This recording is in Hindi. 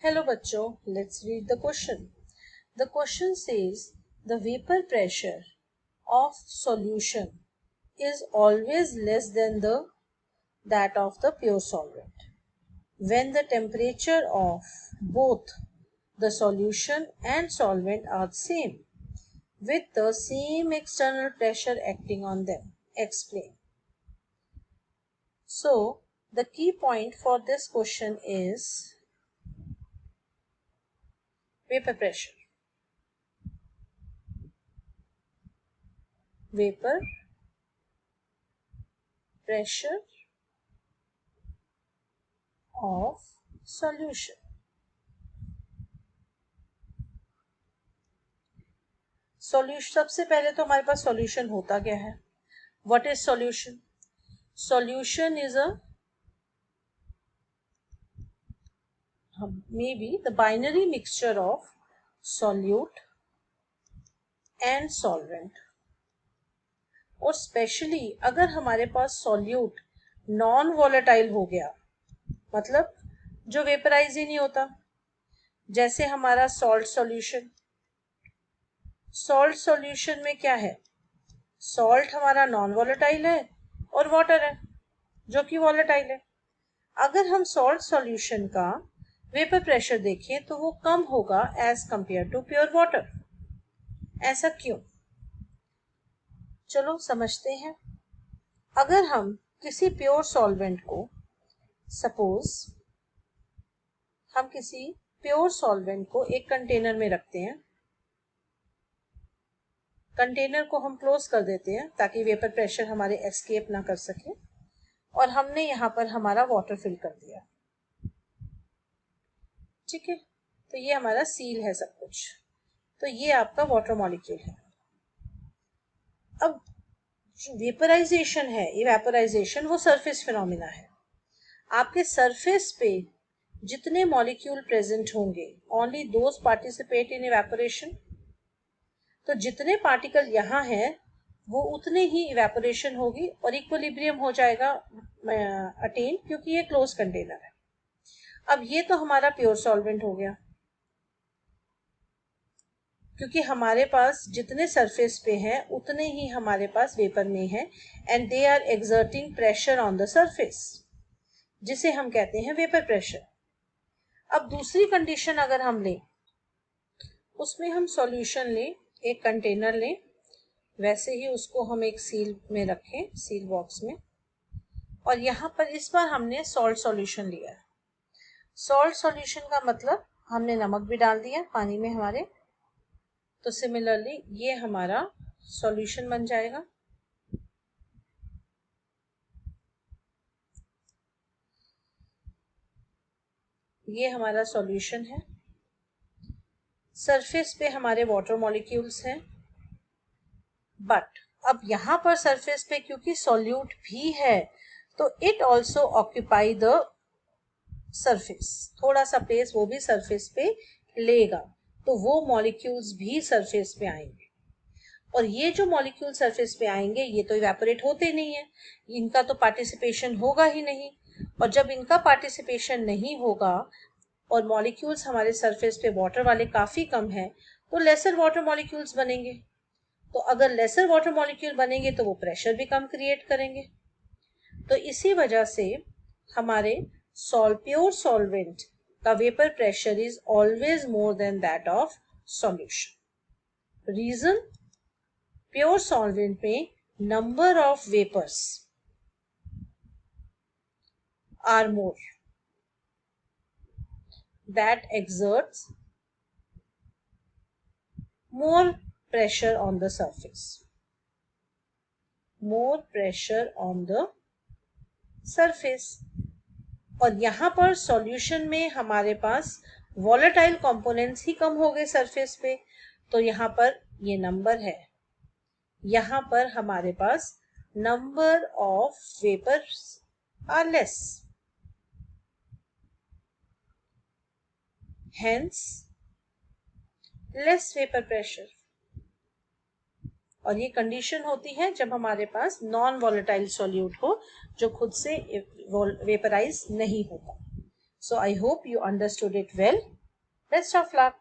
Hello bachcho, let's read the question. The question says the vapor pressure of solution is always less than that of the pure solvent when the temperature of both the solution and solvent are same with the same external pressure acting on them. Explain. So the key point for this question is vapor pressure. Vapor pressure of solution. Solution सबसे पहले तो हमारे पास सॉल्यूशन होता क्या है? What is solution? Solution is a may be the binary mixture of solute and solvent. और स्पेशली अगर हमारे पास सॉल्यूट नॉन वॉलेटाइल हो गया, मतलब जो वेपराइज ही नहीं होता, जैसे हमारा सॉल्ट सॉल्यूशन। सॉल्ट सॉल्यूशन में क्या है? सॉल्ट हमारा नॉन वॉलेटाइल है और वाटर है जो कि वॉलेटाइल है। अगर हम सॉल्ट सॉल्यूशन का वेपर प्रेशर देखें तो वो कम होगा as compared to pure water. ऐसा क्यों? चलो समझते हैं। अगर हम किसी प्योर सॉल्वेंट को, सपोज हम किसी प्योर सॉल्वेंट को एक कंटेनर में रखते हैं, कंटेनर को हम क्लोज कर देते हैं ताकि वेपर प्रेशर हमारे एस्केप ना कर सके, और हमने यहाँ पर हमारा वाटर फिल कर दिया, ठीक है। तो ये हमारा सील है सब कुछ, तो ये आपका वाटर मॉलिक्यूल है। अब जो वेपराइजेशन है, इवेपोराइजेशन, वो सरफेस फिनोमिना है। आपके सरफेस पे जितने मॉलिक्यूल प्रेजेंट होंगे, only those participate in evaporation. तो जितने पार्टिकल यहाँ हैं वो उतने ही इवेपोरेशन होगी और इक्विलिब्रियम हो जाएगा अटेन, क्योंकि ये क्लोज कंटेनर है। अब ये तो हमारा प्योर सॉल्वेंट हो गया, क्योंकि हमारे पास जितने सरफेस पे हैं उतने ही हमारे पास वेपर में है, and they are exerting pressure on the surface, जिसे हम कहते हैं वेपर प्रेशर। अब दूसरी कंडीशन अगर हम लें, उसमें हम सॉल्यूशन लें, एक कंटेनर लें, वैसे ही उसको हम एक सील में रखें, सील बॉक्स में, और यहाँ पर इस बार हमने सॉल्ट सॉल्यूशन लिया है। सॉल्ट सॉल्यूशन का मतलब हमने नमक भी डाल दिया पानी में हमारे, तो सिमिलरली ये हमारा सॉल्यूशन बन जाएगा। ये हमारा सॉल्यूशन है, सरफेस पे हमारे वाटर मॉलिक्यूल्स हैं, बट अब यहाँ पर सरफेस पे क्योंकि सॉल्यूट भी है तो it also occupy the surface, थोड़ा सा प्लेस वो भी सरफेस पे लेगा, तो वो मॉलिक्यूल्स भी सरफेस पे आएंगे। और ये जो मॉलिक्यूल सरफेस पे आएंगे ये तो इवेपोरेट होते नहीं है, इनका तो पार्टिसिपेशन होगा ही नहीं, और जब इनका पार्टिसिपेशन नहीं होगा और मॉलिक्यूल्स हमारे सरफेस पे वाटर वाले काफी कम है, तो लेसर वाटर मॉलिक्यूल्स बनेंगे। तो अगर लेसर वाटर मॉलिक्यूल बनेंगे तो वो प्रेशर भी कम क्रिएट करेंगे। तो इसी वजह से हमारे प्योर सॉल्वेंट का vapour pressure is always more than that of solution. Reason, pure solvent में number of vapours are more, that exerts more pressure on the surface, more pressure on the surface। और यहाँ पर सॉल्यूशन में हमारे पास वॉलेटाइल कंपोनेंट्स ही कम हो गए सरफेस पे, तो यहाँ पर ये नंबर है, यहाँ पर हमारे पास number of vapours are less, hence less vapour pressure. और ये कंडीशन होती है जब हमारे पास नॉन वॉलेटाइल सॉल्यूट हो जो खुद से वेपराइज नहीं होता। So I hope you understood it well. Best of luck.